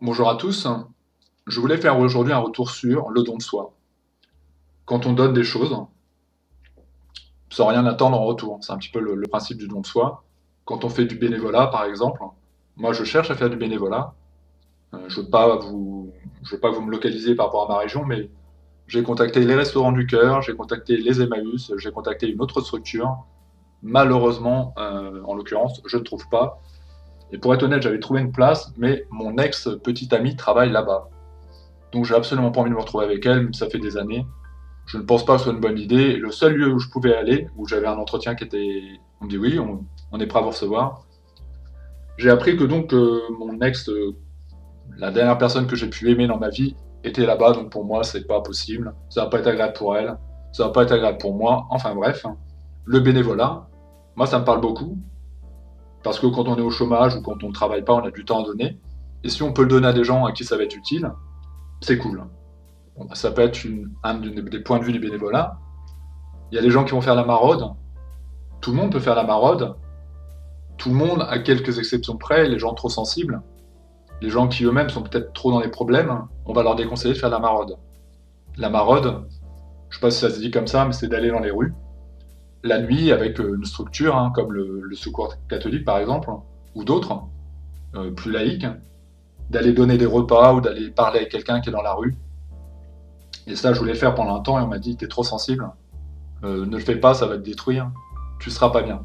Bonjour à tous. Je voulais faire aujourd'hui un retour sur le don de soi. Quand on donne des choses, sans rien attendre en retour, c'est un petit peu le principe du don de soi. Quand on fait du bénévolat, par exemple, moi je cherche à faire du bénévolat. Je veux pas que vous me localisiez par rapport à ma région, mais j'ai contacté les Restos du Cœur, j'ai contacté les Emmaüs, j'ai contacté une autre structure. Malheureusement, en l'occurrence, je ne trouve pas. Et pour être honnête, j'avais trouvé une place, mais mon ex-petite amie travaille là-bas. Donc j'ai absolument pas envie de me retrouver avec elle, même si ça fait des années. Je ne pense pas que ce soit une bonne idée. Le seul lieu où je pouvais aller, où j'avais un entretien qui était... On me dit oui, on est prêt à vous recevoir. J'ai appris que donc mon ex, la dernière personne que j'ai pu aimer dans ma vie, était là-bas. Donc pour moi, c'est pas possible. Ça va pas être agréable pour elle. Ça va pas être agréable pour moi. Enfin bref, le bénévolat, moi ça me parle beaucoup. Parce que quand on est au chômage ou quand on ne travaille pas, on a du temps à donner. Et si on peut le donner à des gens à qui ça va être utile, c'est cool. Bon, bah, ça peut être un des points de vue du bénévolat. Il y a des gens qui vont faire la maraude. Tout le monde peut faire la maraude. Tout le monde, à quelques exceptions près, les gens trop sensibles, les gens qui eux-mêmes sont peut-être trop dans les problèmes, on va leur déconseiller de faire la maraude. La maraude, je ne sais pas si ça se dit comme ça, mais c'est d'aller dans les rues, la nuit, avec une structure, comme le Secours catholique par exemple, ou d'autres, plus laïques, d'aller donner des repas ou d'aller parler avec quelqu'un qui est dans la rue. Et ça, je voulais le faire pendant un temps et on m'a dit, t'es trop sensible, ne le fais pas, ça va te détruire, tu seras pas bien.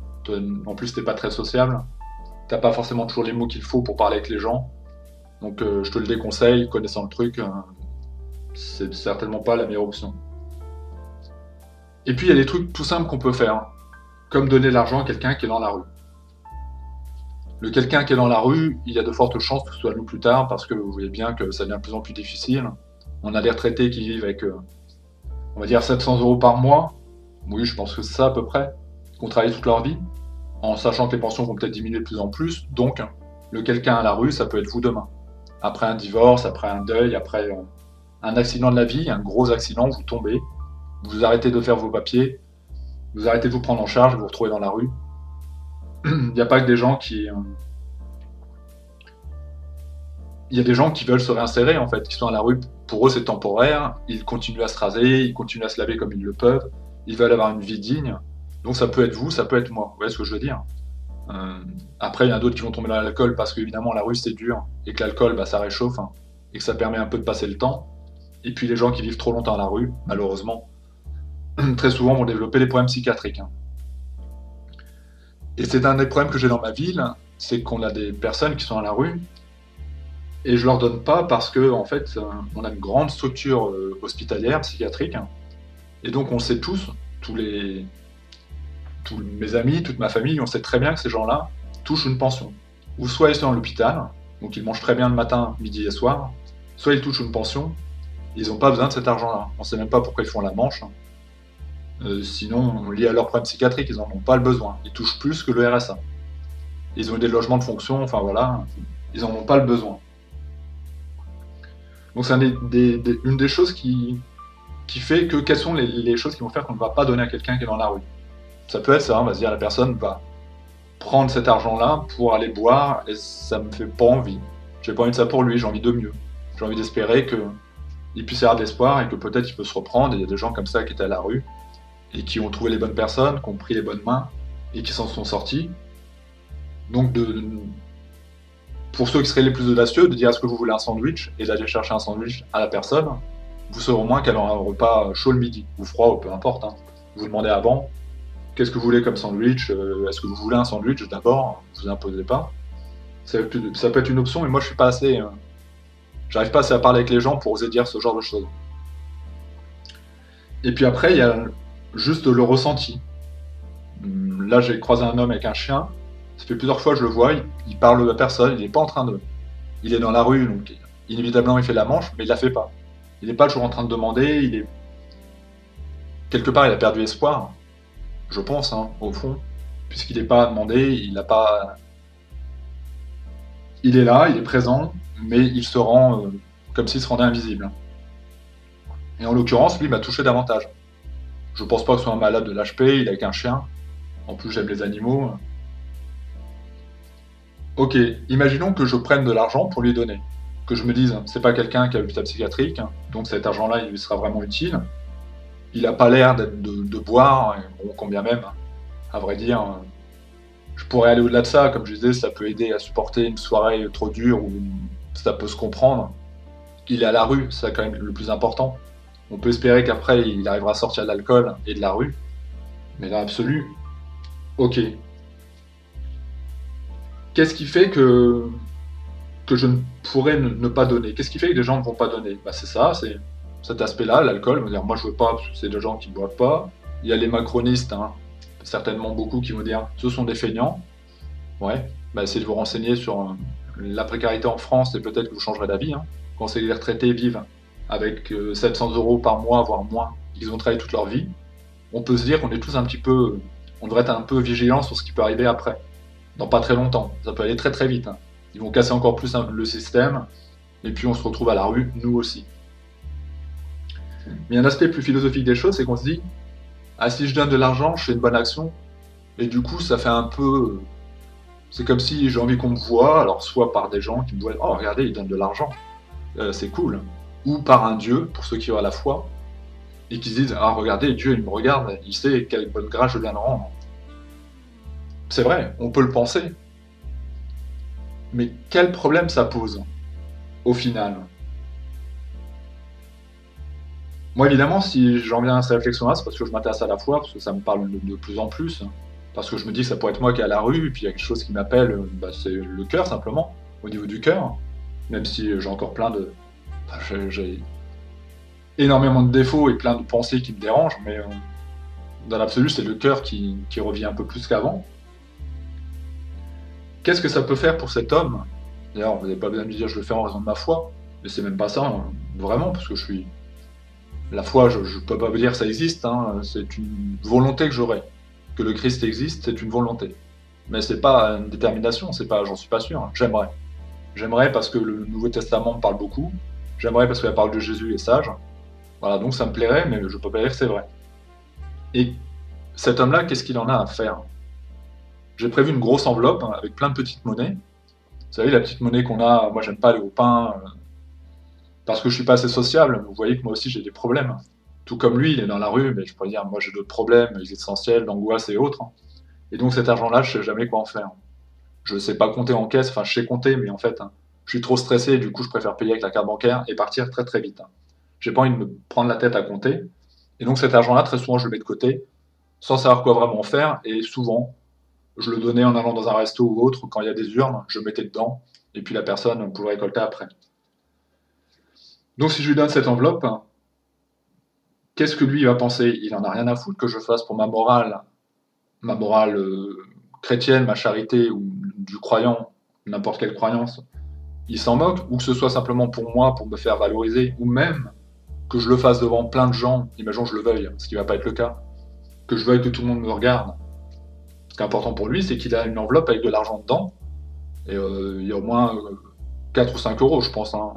En plus, t'es pas très sociable, t'as pas forcément toujours les mots qu'il faut pour parler avec les gens, donc je te le déconseille, connaissant le truc, c'est certainement pas la meilleure option. Et puis il y a des trucs tout simples qu'on peut faire, comme donner de l'argent à quelqu'un qui est dans la rue. Le quelqu'un qui est dans la rue, il y a de fortes chances que ce soit nous plus tard, parce que vous voyez bien que ça devient de plus en plus difficile. On a des retraités qui vivent avec, on va dire, 700 euros par mois. Oui, je pense que c'est ça à peu près, qu'on travaille toute leur vie, en sachant que les pensions vont peut-être diminuer de plus en plus. Donc, le quelqu'un à la rue, ça peut être vous demain. Après un divorce, après un deuil, après un accident de la vie, un gros accident, vous tombez, vous arrêtez de faire vos papiers, vous arrêtez de vous prendre en charge, vous vous retrouvez dans la rue. Il n'y a pas que des gens qui... Il y a des gens qui veulent se réinsérer, en fait, qui sont à la rue. Pour eux, c'est temporaire. Ils continuent à se raser, ils continuent à se laver comme ils le peuvent. Ils veulent avoir une vie digne. Donc ça peut être vous, ça peut être moi. Vous voyez ce que je veux dire? Euh, Après, il y en a d'autres qui vont tomber dans l'alcool parce qu'évidemment, la rue, c'est dur. Et que l'alcool, bah, ça réchauffe. Et que ça permet un peu de passer le temps. Et puis les gens qui vivent trop longtemps à la rue, malheureusement, très souvent vont développer des problèmes psychiatriques. Et c'est un des problèmes que j'ai dans ma ville, c'est qu'on a des personnes qui sont à la rue et je leur donne pas parce que en fait on a une grande structure hospitalière psychiatrique et donc on sait tous les tous mes amis, toute ma famille, on sait très bien que ces gens-là touchent une pension. Ou soit ils sont à l'hôpital, donc ils mangent très bien le matin, midi et soir, soit ils touchent une pension, ils n'ont pas besoin de cet argent-là. On ne sait même pas pourquoi ils font la manche. Sinon, lié à leurs problèmes psychiatriques, ils n'en ont pas le besoin. Ils touchent plus que le RSA. Ils ont des logements de fonction, enfin voilà, ils n'en ont pas le besoin. Donc c'est une des choses qui fait que quelles sont les choses qui vont faire qu'on ne va pas donner à quelqu'un qui est dans la rue. Ça peut être ça, on va se dire la personne va prendre cet argent-là pour aller boire et ça me fait pas envie. J'ai pas envie de ça pour lui, j'ai envie de mieux. J'ai envie d'espérer qu'il puisse y avoir de l'espoir et que peut-être il peut se reprendre. Et il y a des gens comme ça qui étaient à la rue et qui ont trouvé les bonnes personnes, qui ont pris les bonnes mains et qui s'en sont sortis. Donc pour ceux qui seraient les plus audacieux, de dire est-ce que vous voulez un sandwich et d'aller chercher un sandwich à la personne, vous saurez au moins qu'elle aura un repas chaud le midi, ou froid, ou peu importe. Vous demandez avant, qu'est-ce que vous voulez comme sandwich, est-ce que vous voulez un sandwich d'abord, vous imposez pas. Ça peut être une option, mais moi je suis pas assez... j'arrive pas assez à parler avec les gens pour oser dire ce genre de choses. Et puis après, il y a juste le ressenti. Là, j'ai croisé un homme avec un chien, ça fait plusieurs fois que je le vois, il parle à personne, il n'est pas en train de... Il est dans la rue, donc inévitablement il fait la manche, mais il la fait pas. Il n'est pas toujours en train de demander, il est... Quelque part, il a perdu espoir, je pense, au fond, puisqu'il n'est pas demandé, il n'a pas... Il est là, il est présent, mais il se rend comme s'il se rendait invisible. Et en l'occurrence, lui m'a touché davantage. Je pense pas que ce soit un malade de l'HP, il a qu'un chien. En plus, j'aime les animaux. Ok, imaginons que je prenne de l'argent pour lui donner. que je me dise, c'est pas quelqu'un qui a l'hôpital psychiatrique, donc cet argent-là, il lui sera vraiment utile. Il n'a pas l'air de boire, et bon, combien même, à vrai dire. Je pourrais aller au-delà de ça, comme je disais, ça peut aider à supporter une soirée trop dure, ou ça peut se comprendre. Il est à la rue, c'est quand même le plus important. On peut espérer qu'après, il arrivera à sortir de l'alcool et de la rue, mais dans l'absolu, ok. Qu'est-ce qui fait que je ne pourrais ne pas donner? Qu'est-ce qui fait que les gens ne vont pas donner? Bah, c'est ça, c'est cet aspect-là, l'alcool. Moi, je veux pas, parce que c'est des gens qui ne boivent pas. Il y a les macronistes, hein, certainement beaucoup, qui vont dire ce sont des feignants. Ouais, bah, essayez de vous renseigner sur la précarité en France et peut-être que vous changerez d'avis. Hein. Quand les retraités vivent avec 700 € par mois, voire moins, ils ont travaillé toute leur vie, on peut se dire qu'on est tous un petit peu. On devrait être un peu vigilants sur ce qui peut arriver après. Dans pas très longtemps. Ça peut aller très très vite. Hein. Ils vont casser encore plus le système, et puis on se retrouve à la rue, nous aussi. Mais il y a un aspect plus philosophique des choses, c'est qu'on se dit, ah, si je donne de l'argent, je fais une bonne action, et du coup ça fait un peu... C'est comme si j'ai envie qu'on me voit, alors soit par des gens qui me voient, oh regardez, il donne de l'argent, c'est cool, ou par un Dieu, pour ceux qui ont la foi, et qui se disent, ah regardez, Dieu il me regarde, il sait quelle bonne grâce je viens de rendre. C'est vrai, on peut le penser, mais quel problème ça pose, au final? Moi, évidemment, si j'en viens à cette réflexion-là, c'est parce que je m'intéresse à la foi, parce que ça me parle de plus en plus, parce que je me dis que ça pourrait être moi qui est à la rue, et puis il y a quelque chose qui m'appelle, bah, c'est le cœur, simplement, au niveau du cœur, même si j'ai encore plein de... Enfin, j'ai énormément de défauts et plein de pensées qui me dérangent, mais dans l'absolu, c'est le cœur qui revient un peu plus qu'avant. Qu'est-ce que ça peut faire pour cet homme? D'ailleurs, vous n'avez pas besoin de me dire je le fais en raison de ma foi, mais c'est même pas ça, hein, vraiment, parce que je suis... La foi, je ne peux pas vous dire que ça existe, hein, c'est une volonté que j'aurais. Que le Christ existe, c'est une volonté. Mais c'est pas une détermination, c'est pas, j'en suis pas sûr, hein. J'aimerais. J'aimerais parce que le Nouveau Testament me parle beaucoup, j'aimerais parce que la parole de Jésus est sage, voilà, donc ça me plairait, mais je peux pas dire que c'est vrai. Et cet homme-là, qu'est-ce qu'il en a à faire? J'ai prévu une grosse enveloppe hein, avec plein de petites monnaies. Vous savez, la petite monnaie qu'on a, moi j'aime pas aller au pain, parce que je suis pas assez sociable. Vous voyez que moi aussi j'ai des problèmes. Tout comme lui, il est dans la rue, mais je pourrais dire, moi j'ai d'autres problèmes essentiels, d'angoisse et autres. Et donc cet argent-là, je sais jamais quoi en faire. Je sais pas compter en caisse, enfin je sais compter, mais en fait, hein, je suis trop stressé, du coup je préfère payer avec la carte bancaire et partir très très vite. Hein. J'ai pas envie de me prendre la tête à compter. Et donc cet argent-là, très souvent, je le mets de côté, sans savoir quoi vraiment faire, et souvent, je le donnais en allant dans un resto ou autre, quand il y a des urnes, je le mettais dedans, et puis la personne pouvait récolter après. Donc si je lui donne cette enveloppe, qu'est-ce que lui va penser? Il en a rien à foutre que je fasse pour ma morale chrétienne, ma charité, ou du croyant, n'importe quelle croyance. Il s'en moque, ou que ce soit simplement pour moi, pour me faire valoriser, ou même que je le fasse devant plein de gens, imaginons que je le veuille, ce qui ne va pas être le cas, que je veuille que tout le monde me regarde. Ce qui est important pour lui, c'est qu'il a une enveloppe avec de l'argent dedans, et il y a au moins 4 ou 5 euros, je pense, hein.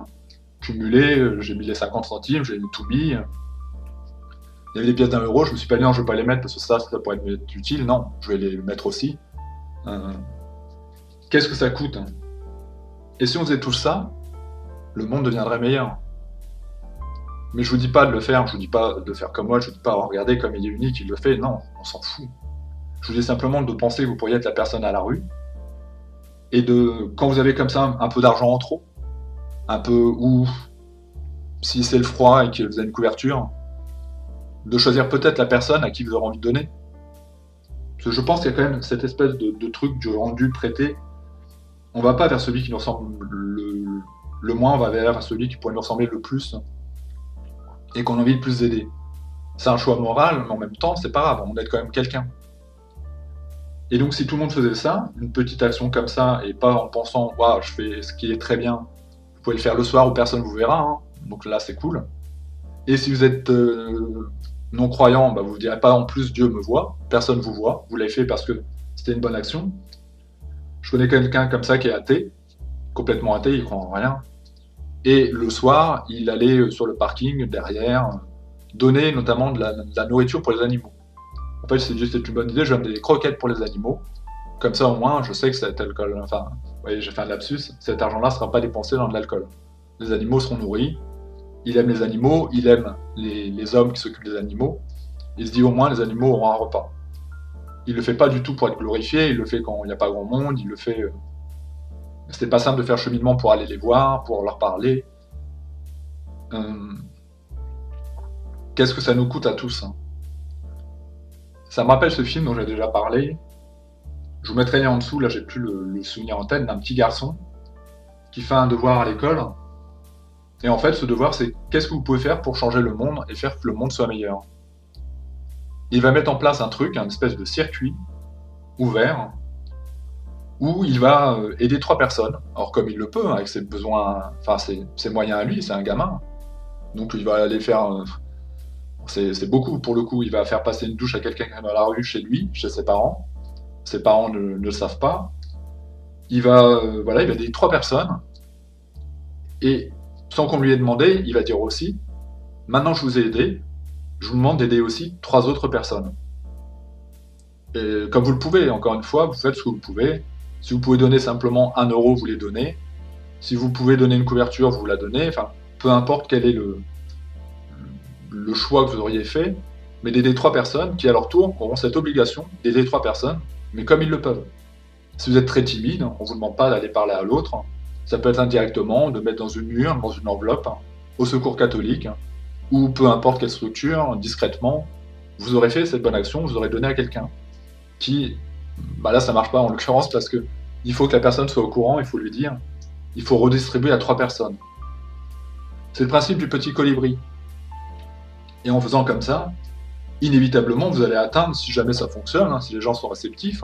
Cumulé, j'ai mis les 50 centimes, j'ai tout mis. Il y avait des pièces d'1 euro, je me suis pas dit non, je vais pas les mettre parce que ça pourrait être utile. Non, je vais les mettre aussi. Qu'est-ce que ça coûte? Et si on faisait tout ça, le monde deviendrait meilleur. Mais je vous dis pas de le faire, je vous dis pas de faire comme moi, je vous dis pas oh, regardez comme il est unique, il le fait. Non, on s'en fout. Je vous dis simplement de penser que vous pourriez être la personne à la rue et de quand vous avez comme ça un peu d'argent en trop, un peu ou si c'est le froid et que vous avez une couverture, de choisir peut-être la personne à qui vous aurez envie de donner. Parce que je pense qu'il y a quand même cette espèce de truc de rendu prêté. On va pas vers celui qui nous ressemble le moins, on va vers celui qui pourrait nous ressembler le plus et qu'on a envie de plus aider. C'est un choix moral, mais en même temps, c'est pas grave, on aide quand même quelqu'un. Et donc, si tout le monde faisait ça, une petite action comme ça, et pas en pensant, waouh, je fais ce qui est très bien, vous pouvez le faire le soir où personne vous verra, hein. Donc là, c'est cool. Et si vous êtes non-croyant, bah, vous ne direz pas en plus Dieu me voit, personne vous voit, vous l'avez fait parce que c'était une bonne action. Je connais quelqu'un comme ça qui est athée, complètement athée, il croit en rien. Et le soir, il allait sur le parking derrière, donner notamment de la nourriture pour les animaux. En fait, c'est juste une bonne idée, je donne des croquettes pour les animaux. Comme ça, au moins, je sais que cet alcool, enfin, oui, j'ai fait un lapsus, cet argent-là ne sera pas dépensé dans de l'alcool. les animaux seront nourris. Il aime les animaux, il aime les hommes qui s'occupent des animaux. Il se dit au moins les animaux auront un repas. Il le fait pas du tout pour être glorifié, il le fait quand il n'y a pas grand monde, il le fait... C'était pas simple de faire cheminement pour aller les voir, pour leur parler. Euh, Qu'est-ce que ça nous coûte à tous, hein. Ça me rappelle ce film dont j'ai déjà parlé. Je vous mettrai en dessous, là j'ai plus le souvenir en tête, d'un petit garçon qui fait un devoir à l'école. Et en fait, ce devoir, c'est qu'est-ce que vous pouvez faire pour changer le monde et faire que le monde soit meilleur. Il va mettre en place un truc, un espèce de circuit ouvert, où il va aider 3 personnes. Alors comme il le peut, hein, avec ses besoins, enfin ses moyens à lui, c'est un gamin. Donc il va aller faire... c'est beaucoup pour le coup, il va faire passer une douche à quelqu'un qui est dans la rue chez lui, chez ses parents. Ses parents ne le savent pas. Voilà, il va aider 3 personnes. Et sans qu'on lui ait demandé, il va dire aussi, maintenant je vous ai aidé, je vous demande d'aider aussi 3 autres personnes. Et comme vous le pouvez, encore une fois, vous faites ce que vous pouvez. Si vous pouvez donner simplement 1 euro, vous les donnez. Si vous pouvez donner une couverture, vous la donnez. Enfin, peu importe quel est le choix que vous auriez fait, mais d'aider 3 personnes qui, à leur tour, auront cette obligation d'aider 3 personnes, mais comme ils le peuvent. Si vous êtes très timide, on ne vous demande pas d'aller parler à l'autre. Ça peut être indirectement, de mettre dans une urne, dans une enveloppe, au secours catholique, ou peu importe quelle structure, discrètement, vous aurez fait cette bonne action, vous aurez donné à quelqu'un qui, là ça marche pas en l'occurrence parce que il faut que la personne soit au courant, il faut lui dire, il faut redistribuer à 3 personnes. C'est le principe du petit colibri. Et en faisant comme ça, inévitablement vous allez atteindre, si jamais ça fonctionne, si les gens sont réceptifs,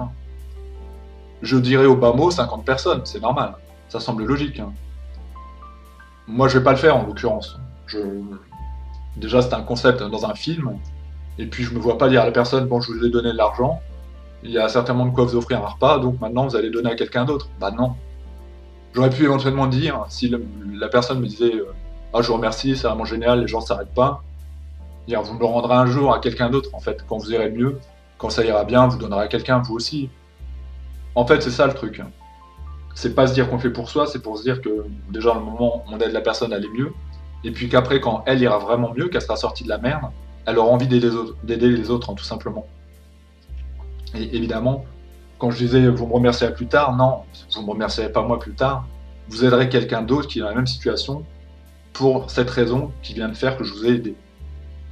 je dirais au bas mot 50 personnes, c'est normal, ça semble logique. Moi je vais pas le faire en l'occurrence. Déjà c'est un concept dans un film, et puis je me vois pas dire à la personne, bon je vous ai donné de l'argent, il y a certainement de quoi vous offrir un repas, donc maintenant vous allez donner à quelqu'un d'autre. Bah non. J'aurais pu éventuellement dire, si la personne me disait ah je vous remercie, c'est vraiment génial, les gens s'arrêtent pas, dire vous me le rendrez un jour à quelqu'un d'autre en fait, quand vous irez mieux, quand ça ira bien, vous donnerez à quelqu'un, vous aussi. En fait c'est ça le truc. C'est pas se dire qu'on le fait pour soi, c'est pour se dire que déjà le moment où on aide la personne à aller mieux, et puis qu'après quand elle ira vraiment mieux, qu'elle sera sortie de la merde, elle aura envie d'aider les autres, hein, tout simplement. Et évidemment, quand je disais vous me remercierez plus tard, non, vous ne me remercierez pas moi plus tard, vous aiderez quelqu'un d'autre qui est dans la même situation pour cette raison qui vient de faire que je vous ai aidé.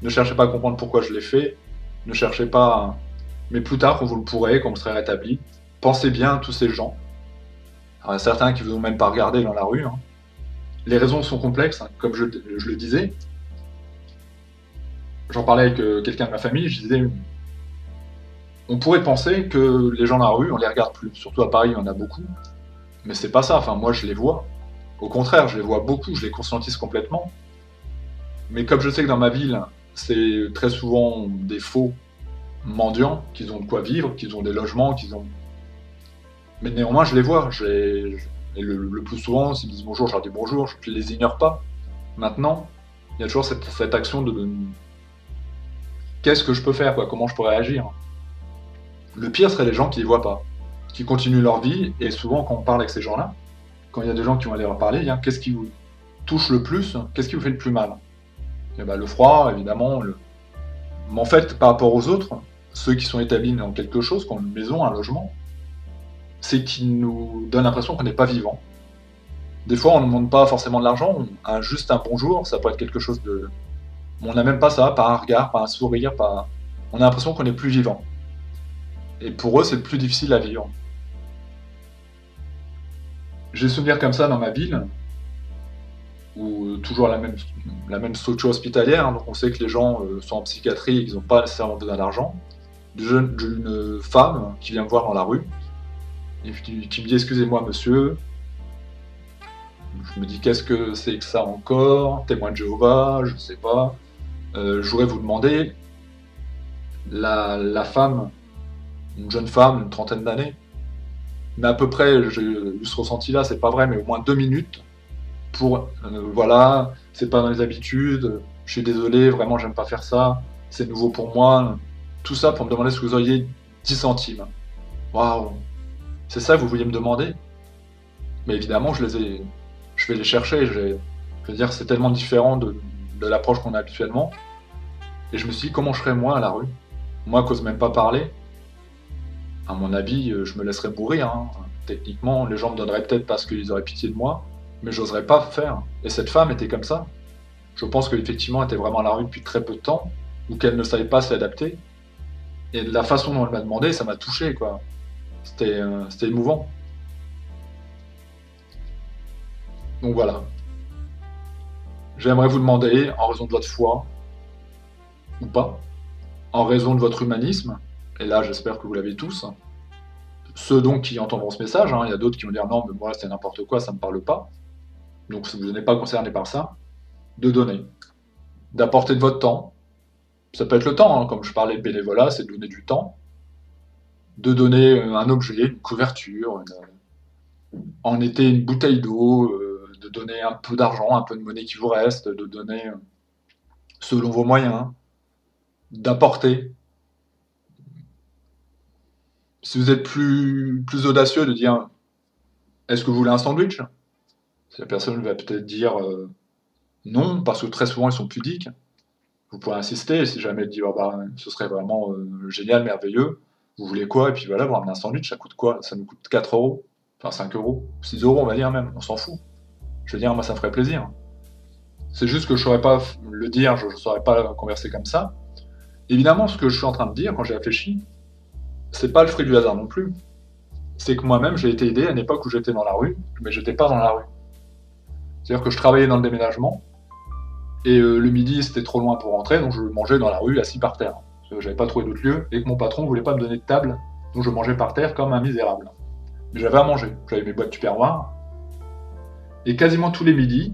Ne cherchez pas à comprendre pourquoi je l'ai fait, ne cherchez pas... Mais plus tard, quand vous le pourrez, quand vous serez rétabli, pensez bien à tous ces gens. Alors, il y a certains qui ne vous ont même pas regardé dans la rue. Hein. Les raisons sont complexes, hein, comme je le disais. J'en parlais avec quelqu'un de ma famille, je disais... On pourrait penser que les gens dans la rue, on les regarde plus. Surtout à Paris, il y en a beaucoup. Mais c'est pas ça, enfin moi je les vois. Au contraire, je les vois beaucoup, je les conscientise complètement. Mais comme je sais que dans ma ville, c'est très souvent des faux mendiants, qu'ils ont de quoi vivre, qu'ils ont des logements, qu'ils ont... Mais néanmoins, je les vois. Et le plus souvent, s'ils me disent bonjour, je leur dis bonjour, je ne les ignore pas. Maintenant, il y a toujours cette action de... Qu'est-ce que je peux faire, quoi? Comment je peux réagir? Le pire serait les gens qui ne les voient pas, qui continuent leur vie, et souvent quand on parle avec ces gens-là, quand il y a des gens qui vont aller leur parler, qu'est-ce qui vous touche le plus, qu'est-ce qui vous fait le plus mal? Et le froid, évidemment. Mais en fait, par rapport aux autres, ceux qui sont établis dans quelque chose, comme une maison, un logement, c'est qu'ils nous donnent l'impression qu'on n'est pas vivant. Des fois, on ne demande pas forcément de l'argent, juste un bonjour, ça peut être quelque chose de... On n'a même pas ça, pas un regard, pas un sourire, pas... On a l'impression qu'on n'est plus vivant. Et pour eux, c'est le plus difficile à vivre. J'ai souvenir comme ça dans ma ville, où toujours la même structure hospitalière, hein, donc on sait que les gens sont en psychiatrie et qu'ils n'ont pas nécessairement besoin d'argent, d'une femme qui vient me voir dans la rue, et qui me dit « Excusez-moi monsieur », je me dis « Qu'est-ce que c'est que ça encore? Témoin de Jéhovah, je ne sais pas. Je voudrais vous demander, la femme, une jeune femme, une trentaine d'années, mais à peu près, j'ai eu ce ressenti-là, c'est pas vrai, mais au moins 2 minutes pour, voilà, c'est pas dans les habitudes, je suis désolé, vraiment, j'aime pas faire ça, c'est nouveau pour moi. Tout ça pour me demander si vous auriez 10 centimes. Waouh, c'est ça que vous vouliez me demander? Mais évidemment, je vais les chercher, Je veux dire, c'est tellement différent de l'approche qu'on a habituellement. Et je me suis dit, comment je serais moi à la rue? Moi, qu'ose même pas parler. À mon avis, je me laisserais mourir, hein. Techniquement, les gens me donneraient peut-être parce qu'ils auraient pitié de moi, mais j'oserais pas faire. Et cette femme était comme ça. Je pense qu'effectivement, elle était vraiment à la rue depuis très peu de temps, ou qu'elle ne savait pas s'adapter. Et de la façon dont elle m'a demandé, ça m'a touché, quoi. C'était émouvant. Donc voilà. J'aimerais vous demander, en raison de votre foi, ou pas, en raison de votre humanisme, et là j'espère que vous l'avez tous, ceux donc qui entendront ce message, hein, il y a d'autres qui vont dire non, mais moi c'est n'importe quoi, ça me parle pas, donc si vous n'êtes pas concerné par ça, de donner, d'apporter de votre temps, ça peut être le temps, hein, comme je parlais de bénévolat, c'est de donner du temps, de donner un objet, une couverture, en été une bouteille d'eau, de donner un peu d'argent, un peu de monnaie qui vous reste, de donner selon vos moyens, d'apporter. Si vous êtes plus audacieux de dire est-ce que vous voulez un sandwich? Si la personne va peut-être dire non, parce que très souvent ils sont pudiques, vous pouvez insister, si jamais elle dit oh, bah, ce serait vraiment génial, merveilleux, vous voulez quoi? Et puis voilà, vous ramenez un sandwich, ça coûte quoi? Ça nous coûte 4 euros, enfin 5 euros, 6 euros on va dire même, on s'en fout. Je veux dire, moi ça me ferait plaisir. C'est juste que je ne saurais pas le dire, je ne saurais pas converser comme ça. Évidemment, ce que je suis en train de dire quand j'ai réfléchi, c'est pas le fruit du hasard non plus. C'est que moi-même, j'ai été aidé à une époque où j'étais dans la rue, mais j'étais pas dans la rue. C'est-à-dire que je travaillais dans le déménagement, et le midi, c'était trop loin pour rentrer, donc je mangeais dans la rue, assis par terre. Parce que j'avais pas trouvé d'autre lieu, et que mon patron voulait pas me donner de table, donc je mangeais par terre comme un misérable. Mais j'avais à manger. J'avais mes boîtes tupperware, et quasiment tous les midis,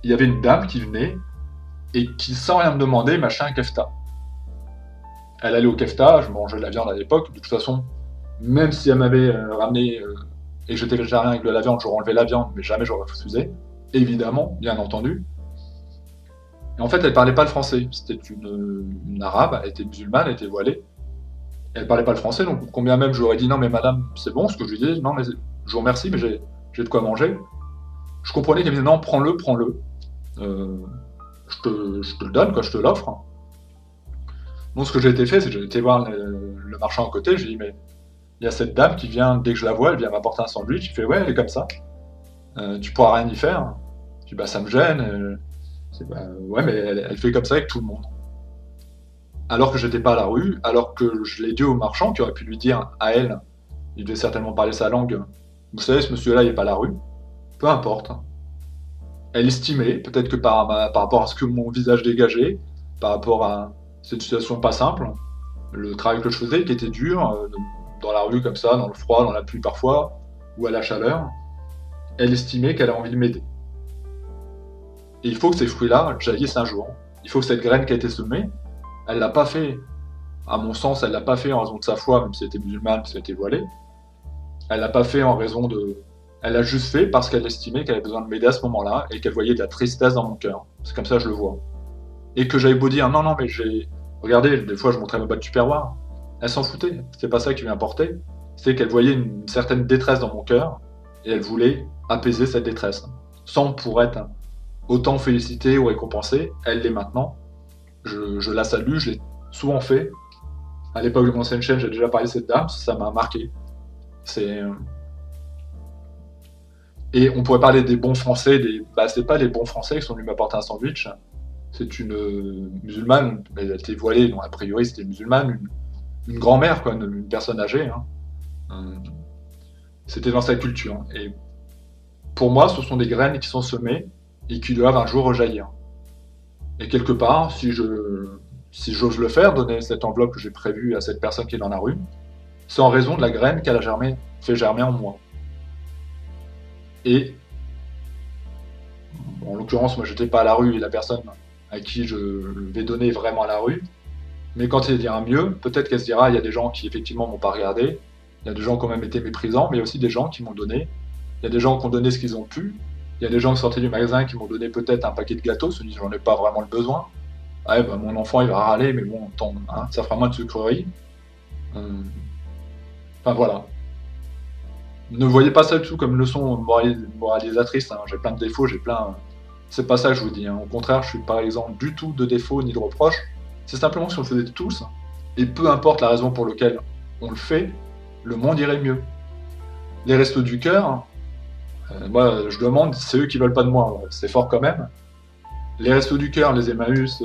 il y avait une dame qui venait, et qui, sans rien me demander, m'achetait un kefta. Elle allait au kefta, je mangeais de la viande à l'époque, de toute façon, même si elle m'avait ramené, et que j'étais végétarien avec de la viande, j'aurais enlevé la viande, mais jamais j'aurais refusé. Évidemment, bien entendu. Et en fait, elle parlait pas le français. C'était une arabe, elle était musulmane, elle était voilée. Elle parlait pas le français, donc combien même je lui aurais dit non mais madame, c'est bon ce que je lui disais, non mais je vous remercie, mais j'ai de quoi manger. Je comprenais qu'elle me disait non, prends-le, prends-le. Je te le donne, quoi, je te l'offre. Donc ce que j'ai été fait, c'est que j'ai été voir le marchand à côté, je lui ai dit mais il y a cette dame qui vient, dès que je la vois, elle vient m'apporter un sandwich, il fait ouais, elle est comme ça. Tu pourras rien y faire. Je dis bah ça me gêne. Bah, ouais, mais elle fait comme ça avec tout le monde. Alors que j'étais pas à la rue, alors que je l'ai dit au marchand qui aurait pu lui dire à elle, il devait certainement parler sa langue. Vous savez, ce monsieur-là, il est pas à la rue. Peu importe. Elle estimait, peut-être que par rapport à ce que mon visage dégageait, par rapport à cette situation pas simple, le travail que je faisais, qui était dur, dans la rue comme ça, dans le froid, dans la pluie parfois, ou à la chaleur, elle estimait qu'elle a envie de m'aider. Et il faut que ces fruits-là jaillissent un jour. Il faut que cette graine qui a été semée, elle l'a pas fait, à mon sens, elle l'a pas fait en raison de sa foi, même si elle était musulmane, si elle était voilée. Elle l'a pas fait en raison de... Elle l'a juste fait parce qu'elle estimait qu'elle avait besoin de m'aider à ce moment-là et qu'elle voyait de la tristesse dans mon cœur. C'est comme ça que je le vois. Et que j'avais beau dire non, non, mais j'ai... Regardez, des fois je montrais ma boîte tupperware. Elle s'en foutait. C'est pas ça qui lui importait. C'est qu'elle voyait une certaine détresse dans mon cœur et elle voulait apaiser cette détresse. Sans pour être autant félicitée ou récompensée, elle l'est maintenant. Je la salue, je l'ai souvent fait. À l'époque de mon ancienne chaîne, j'ai déjà parlé de cette dame, ça m'a marqué. Et on pourrait parler des bons français, bah, c'est pas les bons français qui sont venus m'apporter un sandwich. C'est une musulmane, elle était voilée, donc a priori c'était une musulmane, une grand-mère, quoi, une personne âgée. Hein. C'était dans sa culture. Et pour moi, ce sont des graines qui sont semées et qui doivent un jour rejaillir. Et quelque part, si j'ose le faire, donner cette enveloppe que j'ai prévue à cette personne qui est dans la rue, c'est en raison de la graine qu'elle a fait germer en moi. Et, en l'occurrence, moi j'étais pas à la rue et la personne à qui je vais donner vraiment à la rue, mais quand il dira mieux, peut-être qu'elle se dira, il y a des gens qui effectivement m'ont pas regardé, il y a des gens qui ont même été méprisants, mais il y a aussi des gens qui m'ont donné, il y a des gens qui ont donné ce qu'ils ont pu, il y a des gens qui sortaient du magasin qui m'ont donné peut-être un paquet de gâteaux, se disent j'en ai pas vraiment le besoin. Ouais, bah, mon enfant il va râler, mais bon, hein, ça fera moins de sucreries. Enfin voilà. Ne voyez pas ça du tout comme une leçon moralisatrice. Hein. J'ai plein de défauts, j'ai plein C'est pas ça que je vous dis, hein. Au contraire, je suis par exemple du tout de défaut ni de reproche. C'est simplement que si on le faisait tous, et peu importe la raison pour laquelle on le fait, le monde irait mieux. Les restos du cœur, moi je demande, c'est eux qui veulent pas de moi, c'est fort quand même. Les restos du cœur, les Emmaüs,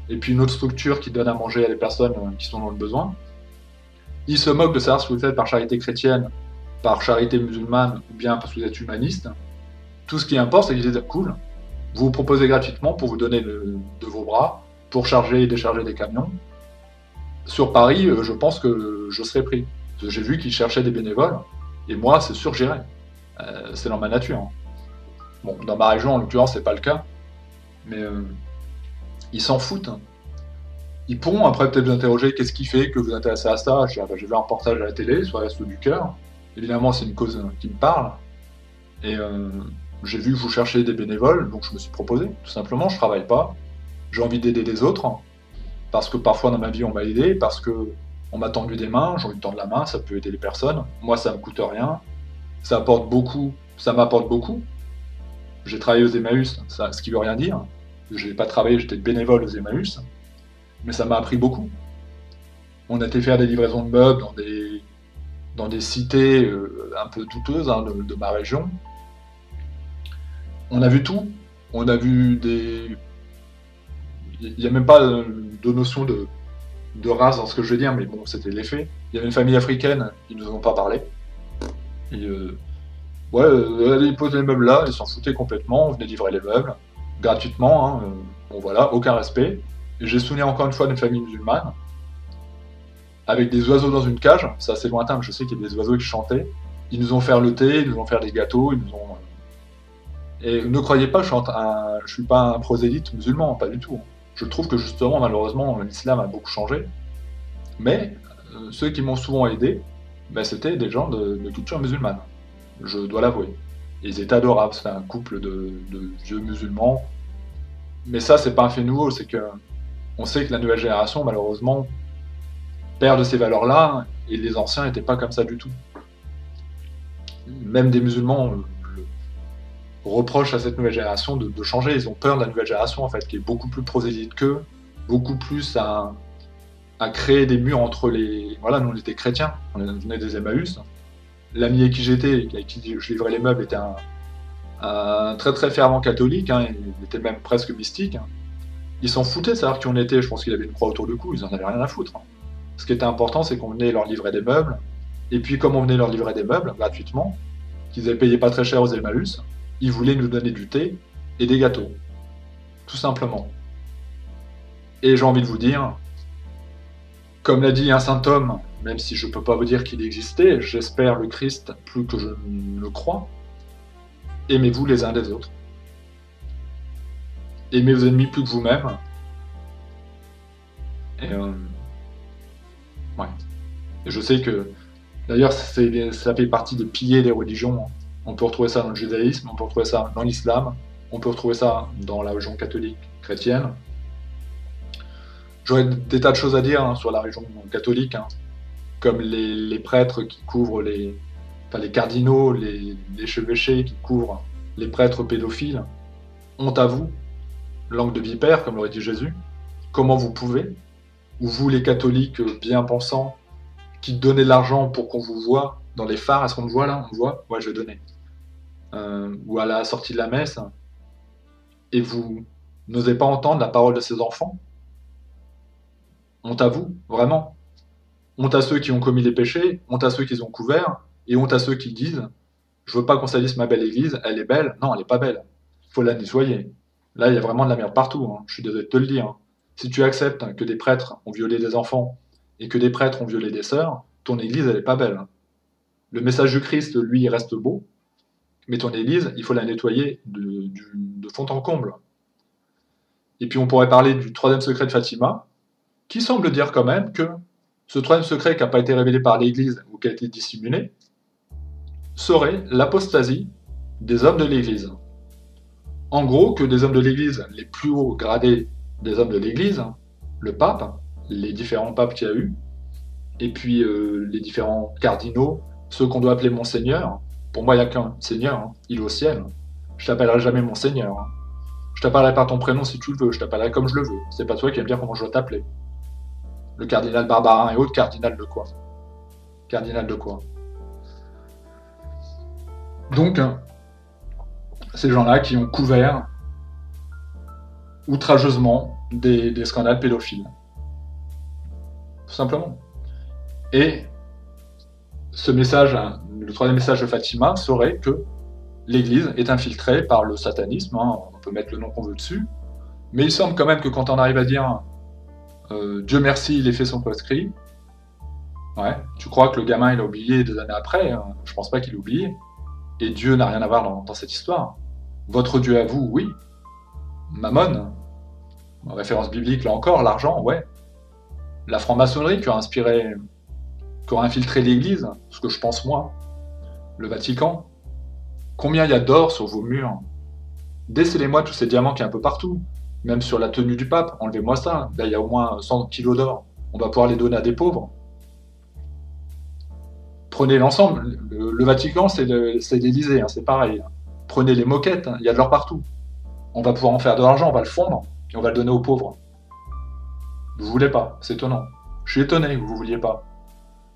et puis une autre structure qui donne à manger à des personnes qui sont dans le besoin, ils se moquent de savoir si vous le faites par charité chrétienne, par charité musulmane, ou bien parce que vous êtes humaniste. Tout ce qui importe, c'est qu'ils disent cool, vous vous proposez gratuitement pour vous donner de vos bras, pour charger et décharger des camions. Sur Paris, je pense que je serais pris. J'ai vu qu'ils cherchaient des bénévoles, et moi, c'est sûr que j'irai. C'est dans ma nature. Hein. Bon, dans ma région, en l'occurrence, c'est pas le cas, mais ils s'en foutent. Hein. Ils pourront après peut-être vous interroger qu'est-ce qui fait que vous vous intéressez à ça. J'ai vu un reportage à la télé sur les Restos du Cœur. Évidemment, c'est une cause qui me parle. Et j'ai vu que vous cherchiez des bénévoles, donc je me suis proposé. Tout simplement, je travaille pas. J'ai envie d'aider les autres. Parce que parfois dans ma vie, on m'a aidé. Parce que on m'a tendu des mains. J'ai envie de tendre la main. Ça peut aider les personnes. Moi, ça me coûte rien. Ça apporte beaucoup. Ça m'apporte beaucoup. J'ai travaillé aux Emmaüs, ce qui veut rien dire. Je n'ai pas travaillé, j'étais bénévole aux Emmaüs. Mais ça m'a appris beaucoup. On a été faire des livraisons de meubles dans des cités un peu douteuses hein, de ma région. On a vu tout. On a vu des... Il n'y a même pas de notion de race dans ce que je veux dire, mais bon, c'était les faits. Il y avait une famille africaine, ils ne nous en ont pas parlé. Et, ils posaient les meubles là, ils s'en foutaient complètement, on venait livrer les meubles, gratuitement, hein, bon voilà, aucun respect. Et j'ai souvenir encore une fois d'une famille musulmane, avec des oiseaux dans une cage, c'est assez lointain, mais je sais qu'il y a des oiseaux qui chantaient. Ils nous ont fait le thé, ils nous ont fait des gâteaux, ils nous ont... Et ne croyez pas, je suis pas un prosélyte musulman, pas du tout. Je trouve que justement, malheureusement, l'islam a beaucoup changé. Mais ceux qui m'ont souvent aidé, ben, c'était des gens de culture musulmane. Je dois l'avouer. Ils étaient adorables, c'était un couple de vieux musulmans. Mais ça, c'est pas un fait nouveau, c'est que on sait que la nouvelle génération, malheureusement, perd de ces valeurs-là, et les anciens n'étaient pas comme ça du tout. Même des musulmans reprochent à cette nouvelle génération de changer. Ils ont peur de la nouvelle génération, en fait, qui est beaucoup plus prosélyte qu'eux, beaucoup plus à créer des murs entre les... Voilà, nous on était chrétiens, on venait des Emmaüs. L'ami avec qui j'étais, avec qui je livrais les meubles, était un très très fervent catholique, hein, il était même presque mystique. Ils s'en foutaient de savoir qui on était, je pense qu'il avait une croix autour du cou, ils en avaient rien à foutre. Ce qui était important, c'est qu'on venait leur livrer des meubles, et puis comme on venait leur livrer des meubles gratuitement, qu'ils avaient payé pas très cher aux Emmaüs, ils voulaient nous donner du thé et des gâteaux. Tout simplement. Et j'ai envie de vous dire, comme l'a dit un saint homme, même si je ne peux pas vous dire qu'il existait, j'espère le Christ plus que je ne le crois, aimez-vous les uns des autres. Aimez vos ennemis plus que vous-même. Et ouais. Et je sais que, d'ailleurs, ça fait partie des piliers des religions. On peut retrouver ça dans le judaïsme, on peut retrouver ça dans l'islam, on peut retrouver ça dans la religion catholique chrétienne. J'aurais des tas de choses à dire hein, sur la religion catholique, hein, comme les prêtres qui couvrent les cardinaux, les chevêchés qui couvrent les prêtres pédophiles. Honte à vous, langue de vipère, comme l'aurait dit Jésus. Comment vous pouvez, ou vous les catholiques bien pensants, qui donnez de l'argent pour qu'on vous voit dans les phares, est-ce qu'on me voit là? On me voit? Ouais, je vais donner. Ou à la sortie de la messe, et vous n'osez pas entendre la parole de ces enfants? Honte à vous, vraiment. Honte à ceux qui ont commis les péchés, honte à ceux qui les ont couverts, et honte à ceux qui disent « Je veux pas qu'on salisse ma belle église, elle est belle. » Non, elle est pas belle. Il faut la nettoyer. Là, il y a vraiment de la merde partout, hein. Je suis désolé de te le dire. Hein. Si tu acceptes que des prêtres ont violé des enfants, et que des prêtres ont violé des sœurs, ton église, elle est pas belle. Le message du Christ, lui, il reste beau, mais ton église, il faut la nettoyer de fond en comble. Et puis on pourrait parler du troisième secret de Fatima, qui semble dire quand même que ce troisième secret qui n'a pas été révélé par l'Église ou qui a été dissimulé, serait l'apostasie des hommes de l'Église. En gros, que des hommes de l'Église, les plus hauts gradés des hommes de l'Église, le pape, les différents papes qu'il y a eu, et puis les différents cardinaux, ceux qu'on doit appeler Monseigneur. Pour moi, il n'y a qu'un Seigneur, hein. Il est au ciel. Je t'appellerai jamais Monseigneur. Hein. Je t'appellerai par ton prénom si tu le veux, je t'appellerai comme je le veux. C'est pas toi qui vas me dire comment je dois t'appeler. Le cardinal Barbarin et autres, cardinal de quoi? Cardinal de quoi? Donc, ces gens-là qui ont couvert outrageusement des scandales pédophiles. Tout simplement. Et ce message, le troisième message de Fatima serait que l'Église est infiltrée par le satanisme, hein, on peut mettre le nom qu'on veut dessus, mais il semble quand même que quand on arrive à dire Dieu merci, les faits sont prescrits, ouais, tu crois que le gamin il a oublié des années après, hein, je pense pas qu'il ait oublié, et Dieu n'a rien à voir dans cette histoire. Votre Dieu à vous, oui. Mammon, référence biblique là encore, l'argent, ouais. La franc-maçonnerie qui a inspiré, qui aura infiltré l'Église, ce que je pense moi, le Vatican. Combien il y a d'or sur vos murs? Décellez-moi tous ces diamants qui y a un peu partout. Même sur la tenue du pape, enlevez-moi ça. Là, il y a au moins 100 kilos d'or. On va pouvoir les donner à des pauvres. Prenez l'ensemble. Le Vatican, c'est l'Élysée, hein, c'est pareil. Prenez les moquettes, hein, il y a de l'or partout. On va pouvoir en faire de l'argent, on va le fondre, et on va le donner aux pauvres. Vous voulez pas, c'est étonnant. Je suis étonné que vous vouliez pas.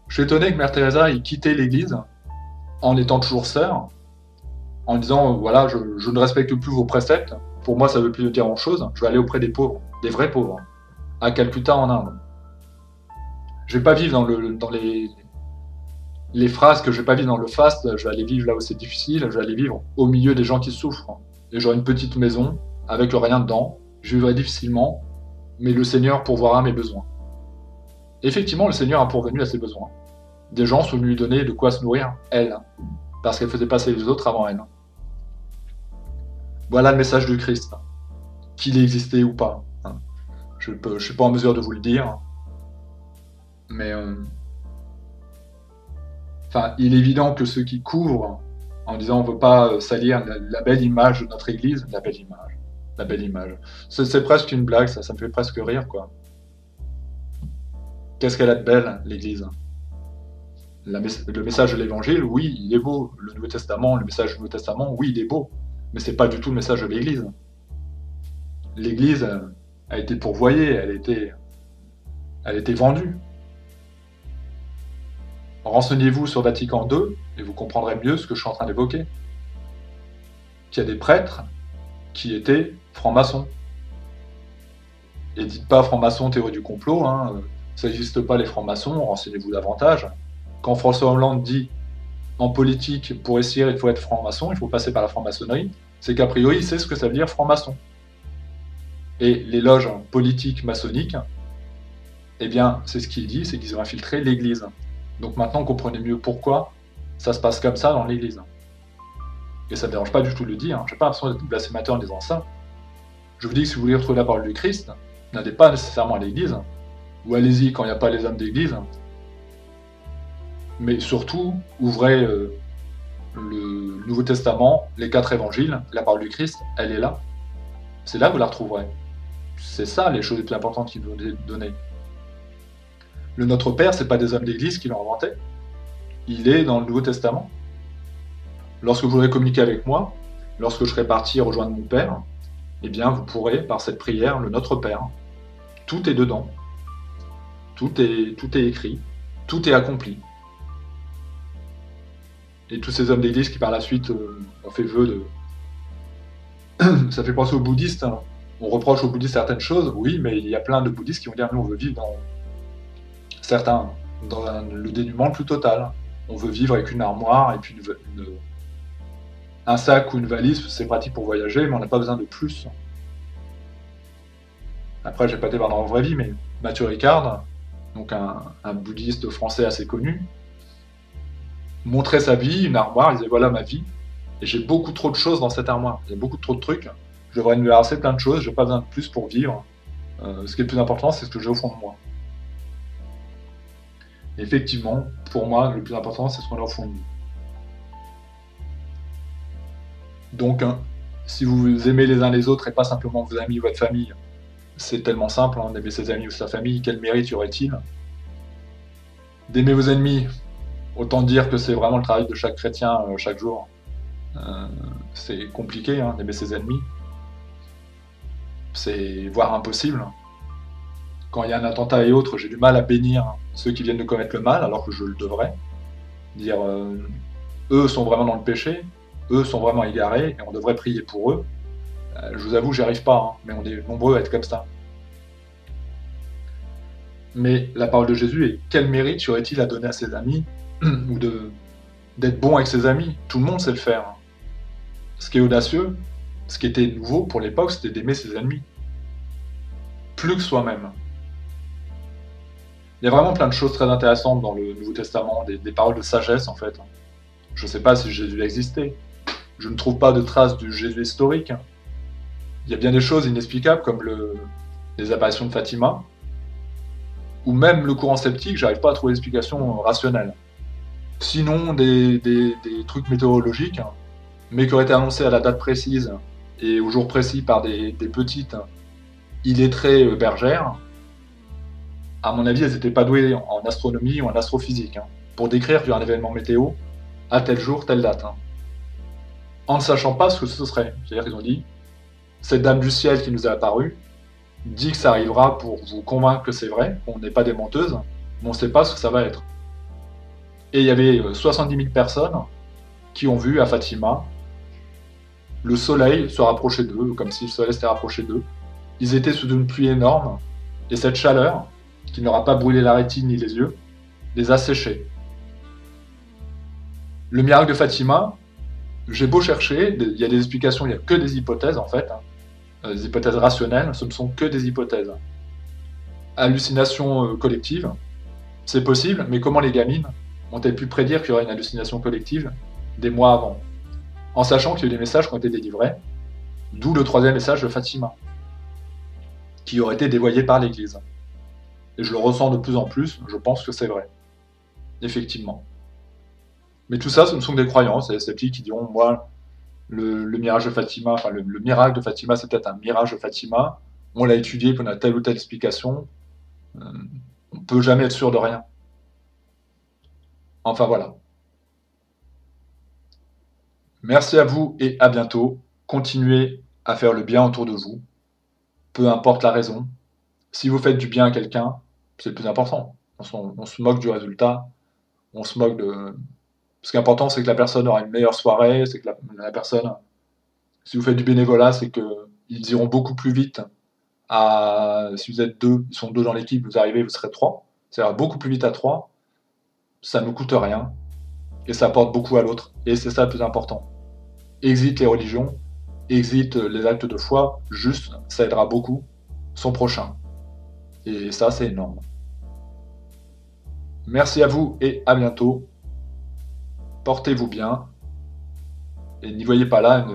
Je suis étonné que Mère Teresa ait quitté l'Église en étant toujours sœur, en disant voilà, je ne respecte plus vos préceptes, pour moi ça ne veut plus dire grand-chose, je vais aller auprès des pauvres, des vrais pauvres, à Calcutta en Inde. Je vais pas vivre dans les phrases que je vais pas vivre dans le faste, je vais aller vivre là où c'est difficile, je vais aller vivre au milieu des gens qui souffrent. Et j'aurai une petite maison avec rien dedans, je vivrai difficilement, mais le Seigneur pourvoira mes besoins. Effectivement, le Seigneur a pourvenu à ses besoins. Des gens sont venus lui donner de quoi se nourrir, elle, parce qu'elle faisait passer les autres avant elle. Voilà le message du Christ, qu'il existait ou pas. Je ne suis pas en mesure de vous le dire, mais enfin, il est évident que ceux qui couvrent en disant on ne veut pas salir la belle image de notre Église, la belle image. C'est presque une blague, ça me fait presque rire, quoi. Qu'est-ce qu'elle a de belle, l'Église? Le message de l'Évangile, oui, il est beau. Le Nouveau Testament, le message du Nouveau Testament, oui, il est beau. Mais c'est pas du tout le message de l'Église. L'Église a été pourvoyée, elle a été vendue. Renseignez-vous sur Vatican II et vous comprendrez mieux ce que je suis en train d'évoquer. Qu'il y a des prêtres qui étaient francs-maçons. Et dites pas francs-maçons, théorie du complot, hein, ça n'existe pas les francs-maçons, renseignez-vous davantage. Quand François Hollande dit en politique, pour réussir, il faut être franc-maçon, il faut passer par la franc-maçonnerie, c'est qu'a priori, il sait ce que ça veut dire franc-maçon. Et les loges politiques maçonniques, eh bien, c'est ce qu'il dit, c'est qu'ils ont infiltré l'Église. Donc maintenant, vous comprenez mieux pourquoi ça se passe comme ça dans l'Église. Et ça ne me dérange pas du tout de le dire, je n'ai pas l'impression d'être blasphémateur en disant ça. Je vous dis que si vous voulez retrouver la parole du Christ, n'allez pas nécessairement à l'Église, ou allez-y quand il n'y a pas les hommes d'Église, mais surtout, ouvrez le Nouveau Testament, les 4 évangiles, la parole du Christ, elle est là. C'est là que vous la retrouverez. C'est ça les choses les plus importantes qu'il nous a données. Le Notre Père, c'est pas des hommes d'Église qui l'ont inventé. Il est dans le Nouveau Testament. Lorsque vous voudrez communiquer avec moi, lorsque je serai parti rejoindre mon Père, eh bien, vous pourrez, par cette prière, le Notre Père. Tout est dedans. Tout est écrit. Tout est accompli. Et tous ces hommes d'église qui par la suite ont fait vœu de... Ça fait penser aux bouddhistes. Hein. On reproche aux bouddhistes certaines choses, oui, mais il y a plein de bouddhistes qui vont dire nous on veut vivre dans... Certains, dans le dénuement le plus total. On veut vivre avec une armoire et puis un sac ou une valise, c'est pratique pour voyager, mais on n'a pas besoin de plus. Après, j'ai pas été voir dans la vraie vie, mais Mathieu Ricard, donc un bouddhiste français assez connu, montrait sa vie, une armoire, il disait voilà ma vie, et j'ai beaucoup trop de choses dans cette armoire, il y a beaucoup trop de trucs, je devrais me débarrasser plein de choses, j'ai pas besoin de plus pour vivre, ce qui est le plus important c'est ce que j'ai au fond de moi. Et effectivement, pour moi, le plus important c'est ce qu'on a au fond de nous. Donc, si vous aimez les uns les autres et pas simplement vos amis ou votre famille, c'est tellement simple hein, d'aimer ses amis ou sa famille, quel mérite y aurait-il? D'aimer vos ennemis, autant dire que c'est vraiment le travail de chaque chrétien chaque jour. C'est compliqué hein, d'aimer ses ennemis. c'est voire impossible. Quand il y a un attentat et autres, j'ai du mal à bénir ceux qui viennent de commettre le mal, alors que je le devrais. Dire, eux sont vraiment dans le péché, eux sont vraiment égarés, et on devrait prier pour eux. Je vous avoue, j'y arrive pas, hein, mais on est nombreux à être comme ça. Mais la parole de Jésus, et quel mérite y aurait-il à donner à ses amis, ou d'être bon avec ses amis? Tout le monde sait le faire. Ce qui est audacieux, ce qui était nouveau pour l'époque, c'était d'aimer ses ennemis. Plus que soi-même. Il y a vraiment plein de choses très intéressantes dans le Nouveau Testament, des paroles de sagesse en fait. Je ne sais pas si Jésus existait. Je ne trouve pas de traces du Jésus historique. Il y a bien des choses inexplicables comme les apparitions de Fatima, ou même le courant sceptique, j'arrive pas à trouver d'explication rationnelle. Sinon, des trucs météorologiques, mais qui auraient été annoncés à la date précise et au jour précis par des petites illettrées bergères, à mon avis, elles n'étaient pas douées en astronomie ou en astrophysique, pour décrire un événement météo à tel jour, telle date. En ne sachant pas ce que ce serait. C'est-à-dire qu'ils ont dit, cette dame du ciel qui nous est apparue dit que ça arrivera pour vous convaincre que c'est vrai, qu'on n'est pas des menteuses, mais on ne sait pas ce que ça va être. Et il y avait 70 000 personnes qui ont vu à Fatima le soleil se rapprocher d'eux, comme si le soleil s'était rapproché d'eux. Ils étaient sous une pluie énorme, et cette chaleur, qui ne leur a pas brûlé la rétine ni les yeux, les a séchés. Le miracle de Fatima, j'ai beau chercher, il y a des explications, il n'y a que des hypothèses en fait, des hypothèses rationnelles, ce ne sont que des hypothèses. Hallucination collective, c'est possible, mais comment les gamines ont-elles pu prédire qu'il y aurait une hallucination collective des mois avant, en sachant qu'il y a eu des messages qui ont été délivrés, d'où le troisième message de Fatima, qui aurait été dévoyé par l'Église. Et je le ressens de plus en plus, je pense que c'est vrai. Effectivement. Mais tout ça, ce ne sont que des croyances, et sceptiques qui diront, moi, le mirage de Fatima, enfin le miracle de Fatima, c'est peut-être un mirage de Fatima, on l'a étudié, puis on a telle ou telle explication, on ne peut jamais être sûr de rien. Enfin voilà. Merci à vous et à bientôt. Continuez à faire le bien autour de vous, peu importe la raison. Si vous faites du bien à quelqu'un, c'est le plus important. On se moque du résultat, on se moque de... Ce qui est important, c'est que la personne aura une meilleure soirée, c'est que la personne... Si vous faites du bénévolat, c'est qu'ils iront beaucoup plus vite si vous êtes deux, ils sont deux dans l'équipe, vous arrivez, vous serez trois. Ça ira beaucoup plus vite à trois, ça ne coûte rien, et ça apporte beaucoup à l'autre. Et c'est ça le plus important. Exit les religions, exit les actes de foi, juste, ça aidera beaucoup son prochain. Et ça, c'est énorme. Merci à vous et à bientôt. Portez-vous bien. Et n'y voyez pas là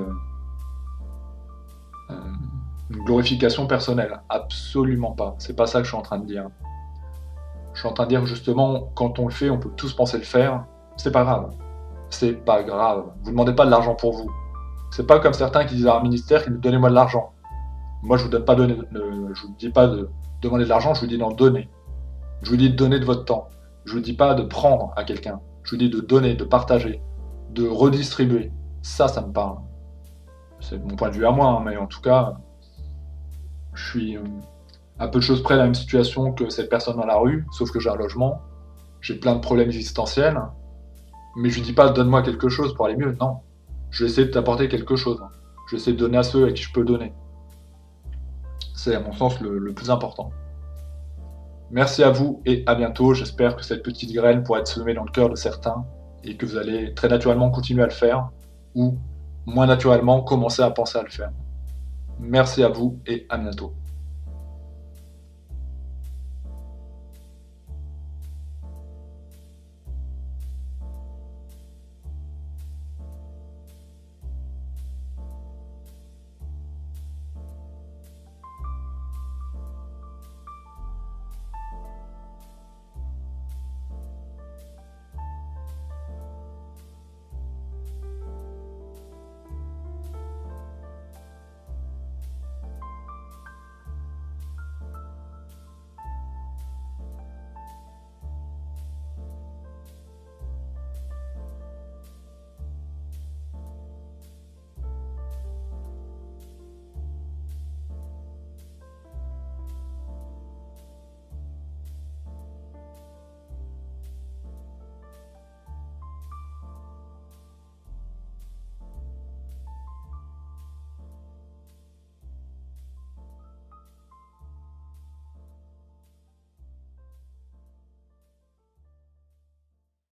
une glorification personnelle. Absolument pas. C'est pas ça que je suis en train de dire. Je suis en train de dire justement, quand on le fait, on peut tous penser le faire. C'est pas grave. C'est pas grave. Vous ne demandez pas de l'argent pour vous. C'est pas comme certains qui disent à un ministère qui nous donnez-moi de l'argent. Moi, je vous donne pas je vous dis pas de demander de l'argent, je vous dis d'en donner. Je vous dis de donner de votre temps. Je vous dis pas de prendre à quelqu'un. Je vous dis de donner, de partager, de redistribuer. Ça me parle. C'est mon point de vue à moi, mais en tout cas, je suis à peu de choses près la même situation que cette personne dans la rue, sauf que j'ai un logement, j'ai plein de problèmes existentiels, mais je lui dis pas donne-moi quelque chose pour aller mieux, non. Je vais essayer de t'apporter quelque chose. Je vais essayer de donner à ceux à qui je peux donner. C'est à mon sens le plus important. Merci à vous et à bientôt. J'espère que cette petite graine pourra être semée dans le cœur de certains et que vous allez très naturellement continuer à le faire ou moins naturellement commencer à penser à le faire. Merci à vous et à bientôt.